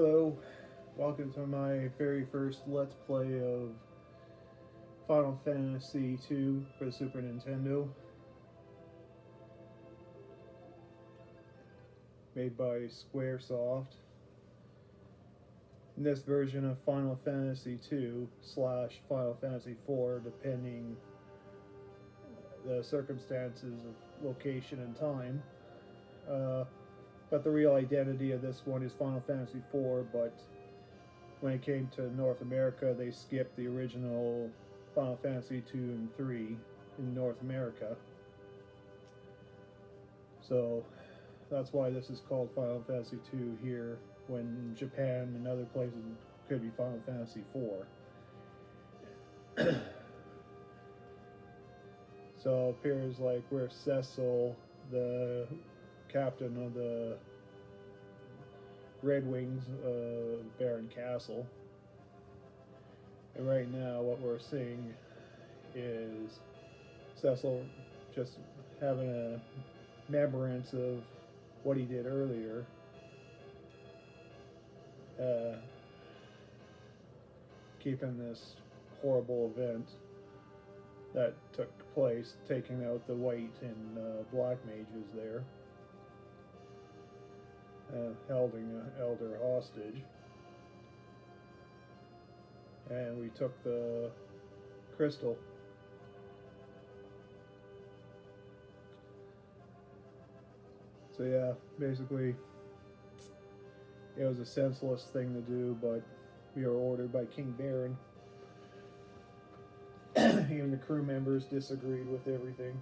Hello, welcome to my very first Let's Play of Final Fantasy II for the Super Nintendo, made by Squaresoft. In this version of Final Fantasy II slash Final Fantasy IV, depending the circumstances of location and time. But the real identity of this one is Final Fantasy IV, but when it came to North America, they skipped the original Final Fantasy 2 and 3 in North America. So that's why this is called Final Fantasy 2 here, when Japan and other places could be Final Fantasy 4. So it appears like we're Cecil, the captain of the Red Wings Baron Castle. And right now what we're seeing is Cecil just having a remembrance of what he did earlier. Keeping this horrible event that took place, taking out the white and black mages there, holding an elder hostage. And we took the crystal. So yeah, basically it was a senseless thing to do, but we were ordered by King Baron. Even the crew members disagreed with everything.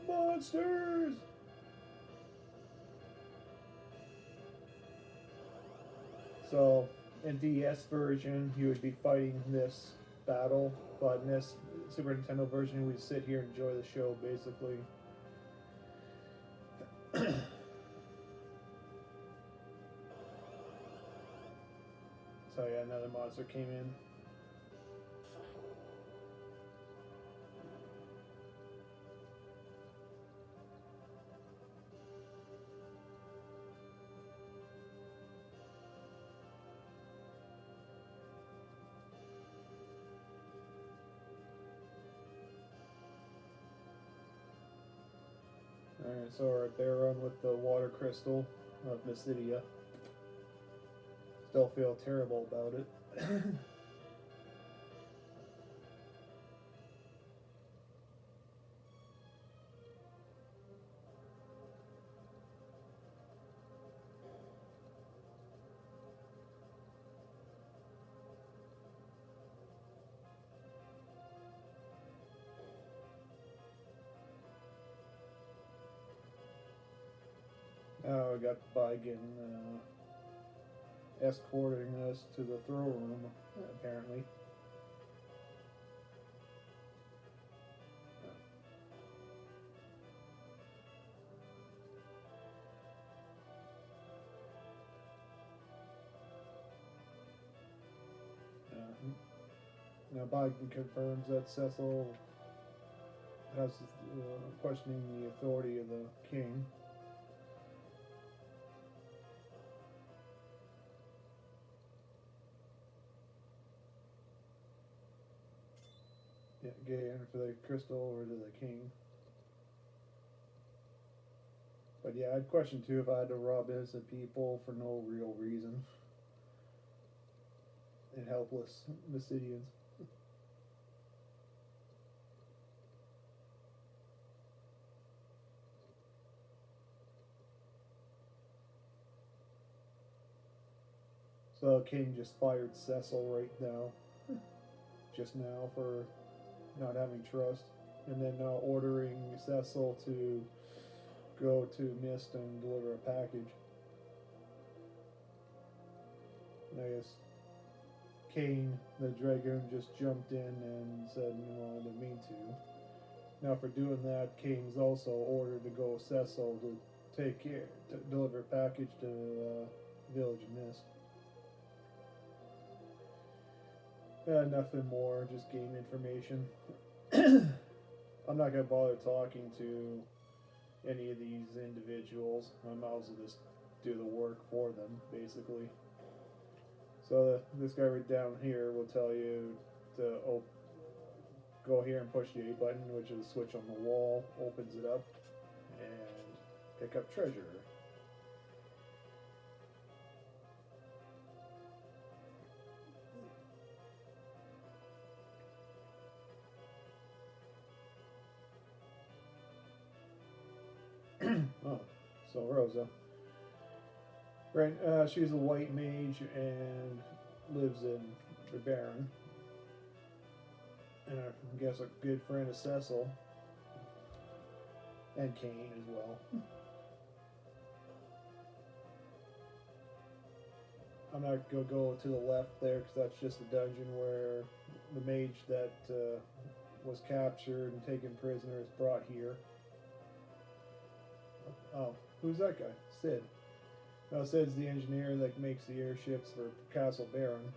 Monsters! So, in DS version, you would be fighting this battle, but in this Super Nintendo version, we sit here and enjoy the show, basically. So yeah, another monster came in. Alright, so our Baron with the water crystal of Mysidia. Still feel terrible about it. Now I got Bigen escorting us to the throne room, apparently. Now Biden confirms that Cecil has questioning the authority of the king. Yeah, gave for the crystal or to the king. But yeah, I'd question too if I had to rob innocent people for no real reason. And helpless Mysidians. So King just fired Cecil right now. Just now for not having trust. And then now ordering Cecil to go to Mist and deliver a package. And I guess Kane, the Dragoon, just jumped in and said, no, I didn't mean to. Now for doing that, Kane's also ordered to go Cecil to deliver a package to Village Mist. Nothing more, just game information. I'm not gonna bother talking to any of these individuals. I might as well just do the work for them, basically. So this guy right down here will tell you to go here and push the A button, which is a switch on the wall, opens it up, and pick up treasure. Oh, so Rosa. Right, she's a white mage and lives in the Baron. And I guess a good friend of Cecil. And Kane as well. I'm not going to go to the left there because that's just a dungeon where the mage that was captured and taken prisoner is brought here. Oh, who's that guy? Sid. No, Sid's the engineer that makes the airships for Castle Baron.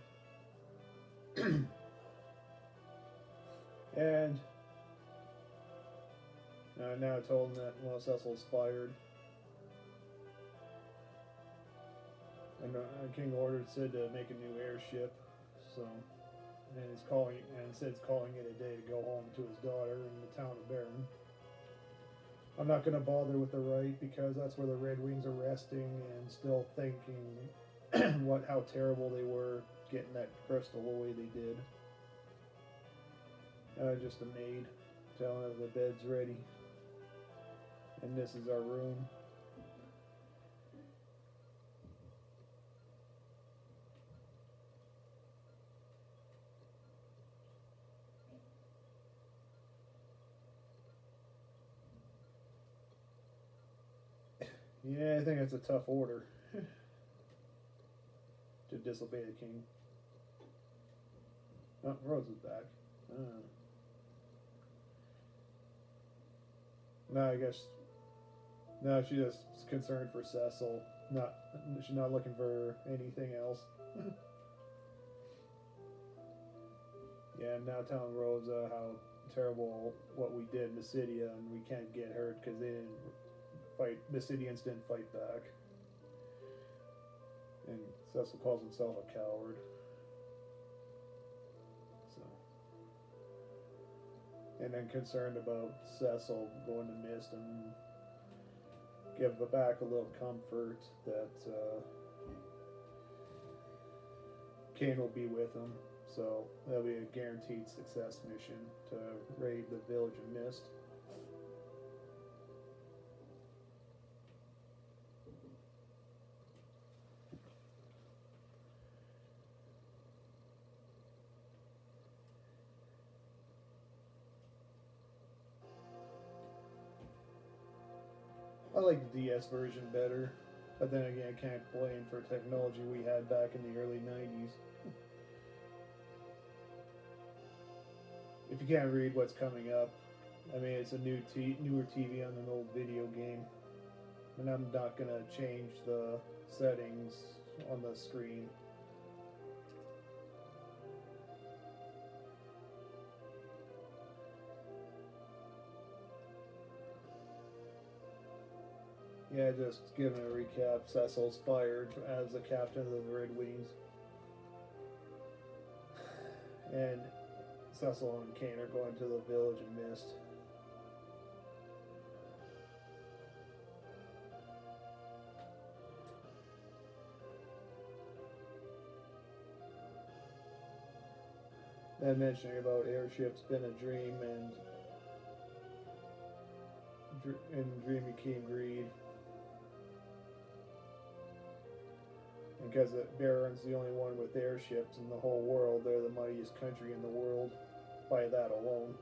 And now I told him that Cecil's fired. And King ordered Sid to make a new airship. So, and Sid's calling it a day to go home to his daughter in the town of Baron. I'm not going to bother with the right because that's where the Red Wings are resting and still thinking how terrible they were getting that crystal the way they did. Just a maid telling her the bed's ready. And this is our room. Yeah, I think it's a tough order to disobey the king. Oh, Rose is back. No, I guess no. She's just concerned for Cecil. She's not looking for anything else. Yeah, now telling Rosa how terrible what we did in Mysidia, and we can't get hurt because they didn't fight. Mysidians didn't fight back, and Cecil calls himself a coward. So, and then concerned about Cecil going to Mist and give back a little comfort that Kane will be with him. So that'll be a guaranteed success mission to raid the village of Mist. I like the DS version better, but then again, I can't blame for technology we had back in the early 90s. If you can't read what's coming up, I mean, it's a newer TV on an old video game, and I'm not going to change the settings on the screen. Yeah, just giving a recap. Cecil's fired as the captain of the Red Wings. And Cecil and Kane are going to the village of Mist. And mentioning about airships been a dream, and dream became greed. Because Baron's the only one with airships in the whole world. They're the mightiest country in the world by that alone.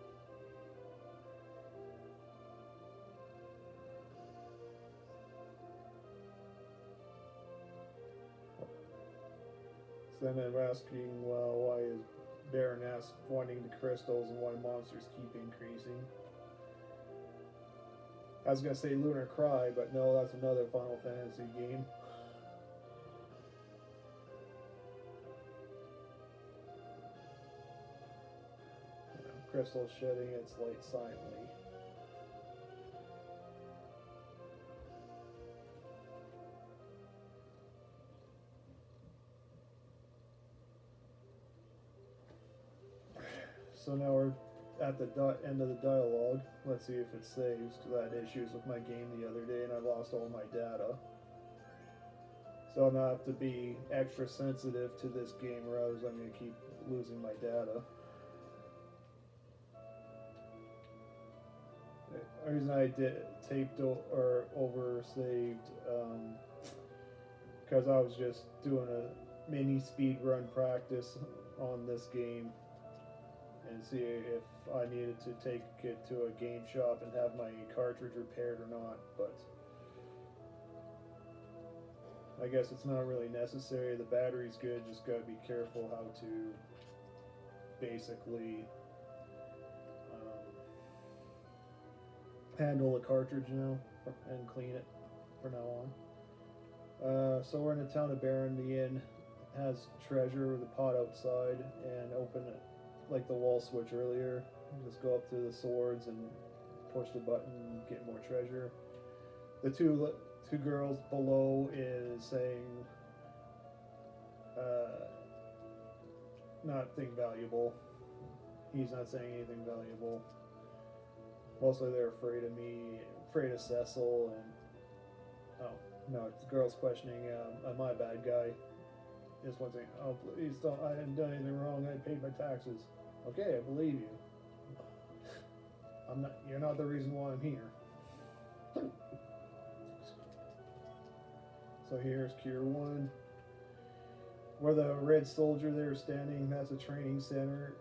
So then they're asking, well, why is Baron wanting the crystals and why monsters keep increasing? I was going to say Lunar Cry, but no, that's another Final Fantasy game. crystal shedding its light silently. So now we're at the end of the dialogue. Let's see if it saves, because I had issues with my game the other day and I lost all my data. So I'm gonna have to be extra sensitive to this game, or else I'm gonna keep losing my data. The reason I taped or over saved, because I was just doing a mini speed run practice on this game and see if I needed to take it to a game shop and have my cartridge repaired or not, but I guess it's not really necessary. The battery's good, just gotta be careful how to basically handle the cartridge now and clean it from now on. So we're in the town of Barron. The inn has treasure with a pot outside, and open it like the wall switch earlier. Just go up to the swords and push the button and get more treasure. The two girls below is saying nothing valuable. He's not saying anything valuable. Mostly they're afraid of me, afraid of Cecil, and oh no, it's the girl's questioning, am I a bad guy? This one saying, oh please don't, I haven't done anything wrong, I paid my taxes. Okay, I believe you. You're not the reason why I'm here. So here's Cure 1. Where the red soldier there standing, that's a training center.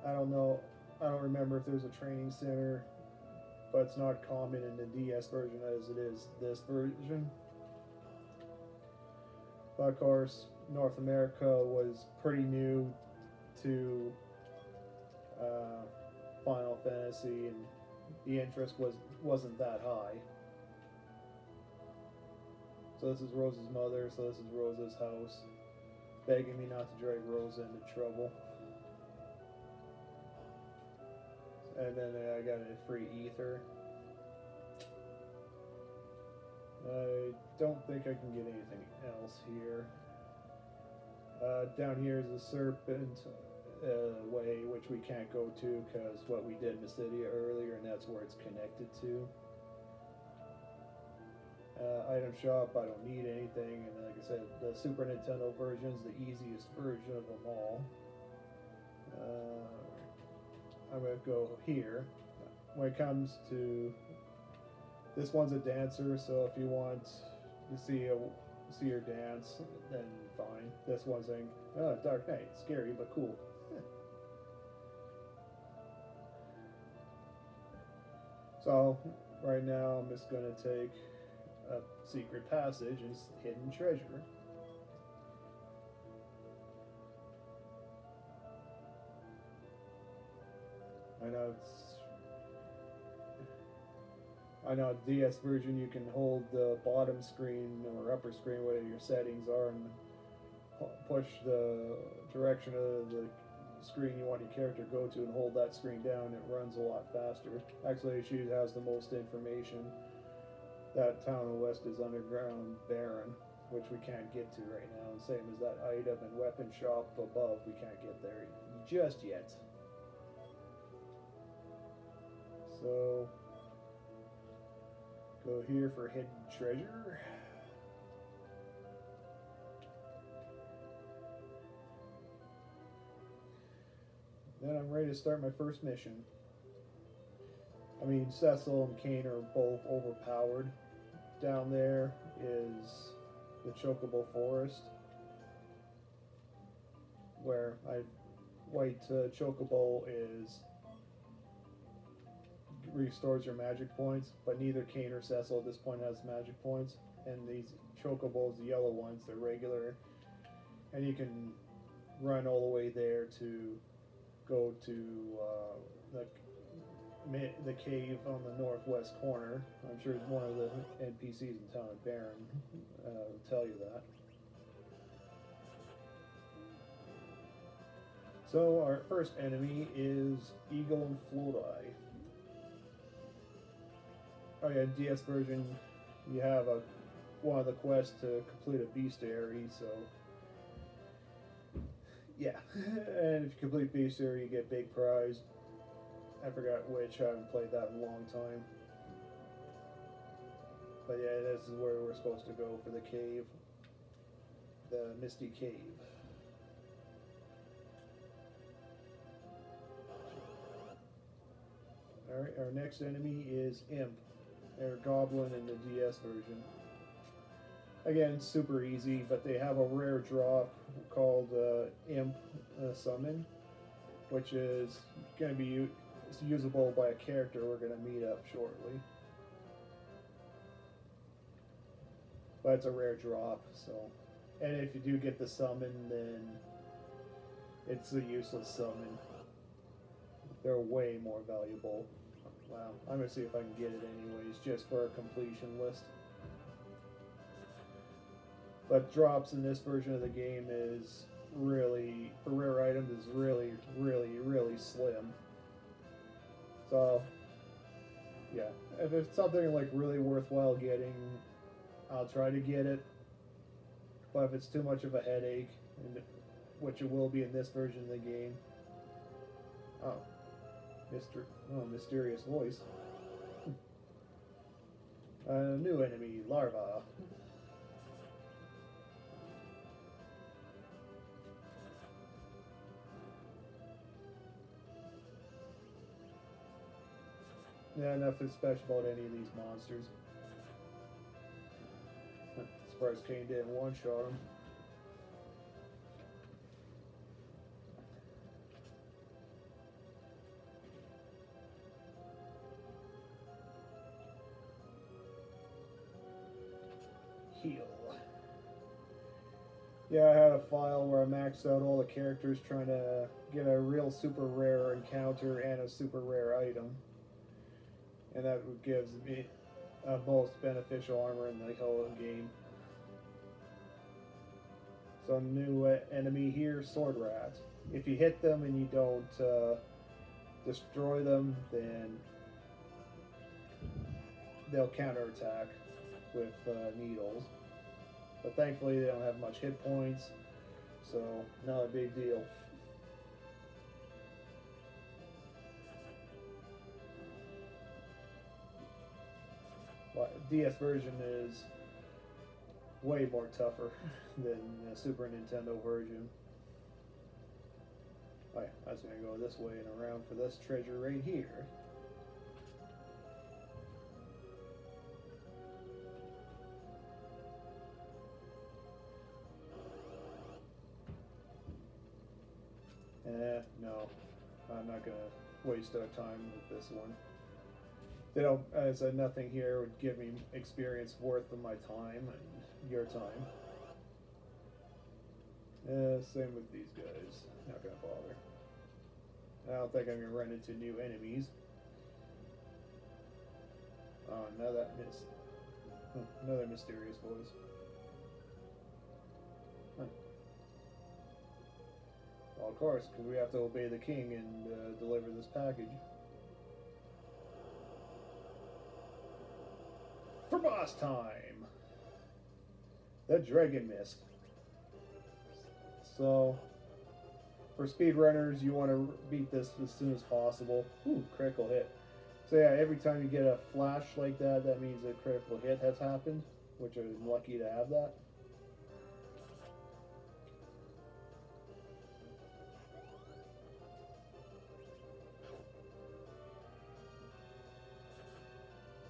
I don't know, I don't remember if there's a training center, but it's not common in the DS version as it is this version. But of course, North America was pretty new to Final Fantasy, and the interest wasn't that high. So this is Rose's mother, so this is Rose's house, begging me not to drag Rose into trouble. And then I got a free ether. I don't think I can get anything else here. Down here is the Serpent Way, which we can't go to because what we did in Mysidia earlier, and that's where it's connected to. Item shop, I don't need anything, and like I said, the Super Nintendo version is the easiest version of them all. I'm going to go here. When it comes to this one's a dancer, so if you want to see her dance, then fine. This one's saying, oh, Dark Knight, scary but cool. So right now I'm just going to take a secret passage and hidden treasure. I know DS version you can hold the bottom screen or upper screen, whatever your settings are, and push the direction of the screen you want your character to go to and hold that screen down. It runs a lot faster. Actually, she has the most information. That town in west is underground Barren, which we can't get to right now. And same as that item and weapon shop above, we can't get there just yet. So go here for hidden treasure. Then I'm ready to start my first mission. I mean, Cecil and Kane are both overpowered. Down there is the Chocobo Forest, where white Chocobo restores your magic points, but neither Kane or Cecil at this point has magic points. And these Chocobos, the yellow ones, they're regular, and you can run all the way there to go to the cave on the northwest corner. I'm sure one of the NPCs in town of Barren will tell you that. So our first enemy is Eagle and Float Eye. Oh yeah, DS version, you have one of the quests to complete a bestiary, so yeah. And if you complete bestiary, you get big prize. I forgot which. I haven't played that in a long time. But yeah, this is where we're supposed to go for the cave, the Misty Cave. Alright, our next enemy is Imp, or Goblin in the DS version. Again, super easy, but they have a rare drop called Imp Summon, which is going to be usable by a character we're going to meet up shortly. But it's a rare drop, so. And if you do get the summon, then it's a useless summon. They're way more valuable. Wow, I'm going to see if I can get it anyways, just for a completion list. But drops in this version of the game is really, for rare items, is really, really, really slim. So, yeah, if it's something like really worthwhile getting, I'll try to get it. But if it's too much of a headache, and which it will be in this version of the game. Oh, mysterious voice. New enemy, Larva. Yeah, nothing special about any of these monsters. Surprised Kane didn't one-shot him. Heal. Yeah, I had a file where I maxed out all the characters trying to get a real super rare encounter and a super rare item. And that gives me most beneficial armor in the whole game. So new enemy here, Sword Rat. If you hit them and you don't destroy them, then they'll counterattack with needles. But thankfully they don't have much hit points, so not a big deal. DS version is way more tougher than the Super Nintendo version. Oh yeah, I was going to go this way and around for this treasure right here. No, I'm not going to waste our time with this one. They don't, as I said, nothing here would give me experience worth of my time and your time. Same with these guys. Not gonna bother. I don't think I'm gonna run into new enemies. Oh, now that missed. Another mysterious voice. Huh. Well, of course, because we have to obey the king and deliver this package. For boss time! The Dragon Mist. So, for speedrunners, you want to beat this as soon as possible. Ooh, critical hit. So yeah, every time you get a flash like that, that means a critical hit has happened, which I'm lucky to have that.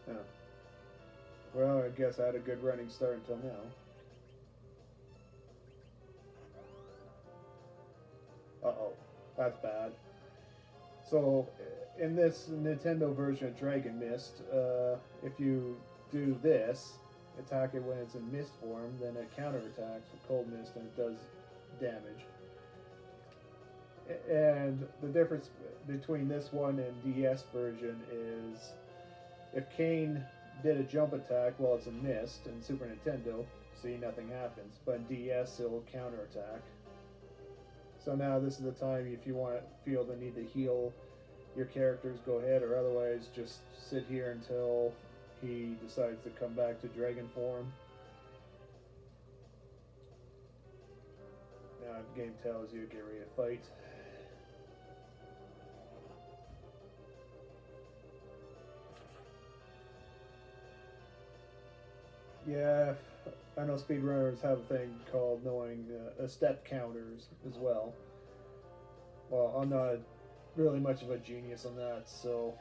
Yeah. Well, I guess I had a good running start until now. Uh-oh, that's bad. So, in this Nintendo version of Dragon Mist, if you do this, attack it when it's in mist form, then it counterattacks with cold mist and it does damage. And the difference between this one and DS version is if Kane did a jump attack while it's in mist in Super Nintendo, see, nothing happens. But in DS, it'll counterattack. So now this is the time if you feel the need to heal your characters, go ahead, or otherwise just sit here until he decides to come back to dragon form. Now the game tells you get ready to fight. Yeah, I know speedrunners have a thing called knowing step counters as well. Well, I'm not really much of a genius on that, so.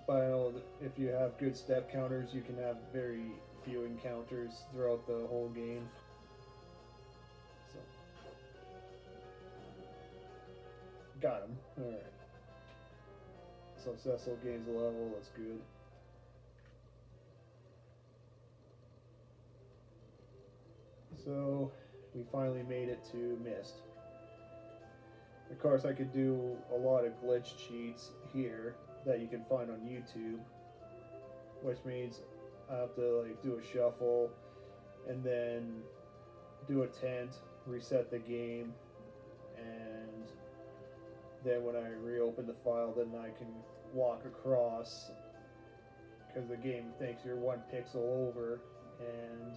But I know that if you have good step counters, you can have very few encounters throughout the whole game. So. Got him. Alright. So Cecil gains a level, that's good. So we finally made it to Mist. Of course, I could do a lot of glitch cheats here that you can find on YouTube, which means I have to like do a shuffle and then do a tent, reset the game, and then when I reopen the file, then I can walk across because the game thinks you're one pixel over, and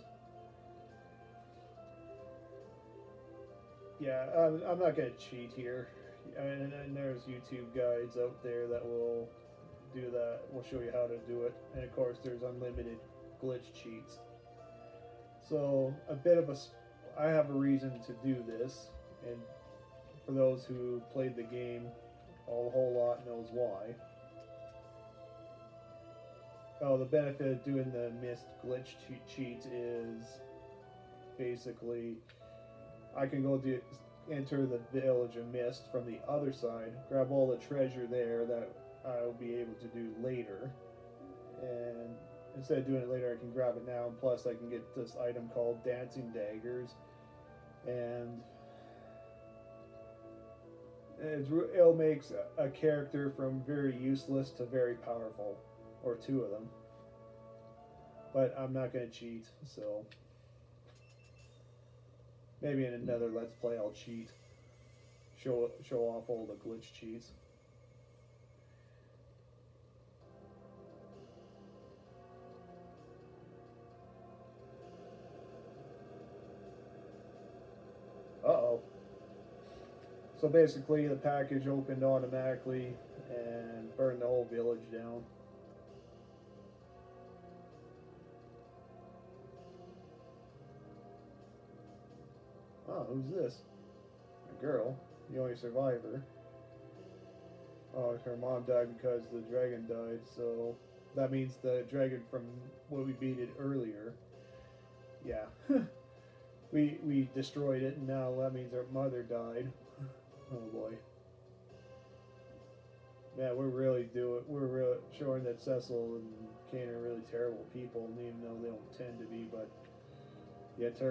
yeah, I'm not gonna cheat here, and there's YouTube guides out there that will do that. Will show you how to do it, and of course there's unlimited glitch cheats. So a bit of I have a reason to do this, and for those who played the game a whole lot knows why. Oh, the benefit of doing the Mist glitch cheat is basically I can go enter the village of Mist from the other side, grab all the treasure there that I'll be able to do later, and instead of doing it later, I can grab it now, and plus I can get this item called Dancing Daggers, and it'll make a character from very useless to very powerful, or two of them. But I'm not going to cheat, so maybe in another Let's Play I'll cheat. Show off all the glitch cheats. Uh-oh. So basically the package opened automatically and burned the whole village down. Oh, who's this? A girl, the only survivor. Oh, her mom died because the dragon died, so that means the dragon from what we beat it earlier. Yeah. we destroyed it, and now that means her mother died. Oh boy. Yeah, we're really showing that Cecil and Kane are really terrible people, even though they don't tend to be, but yeah,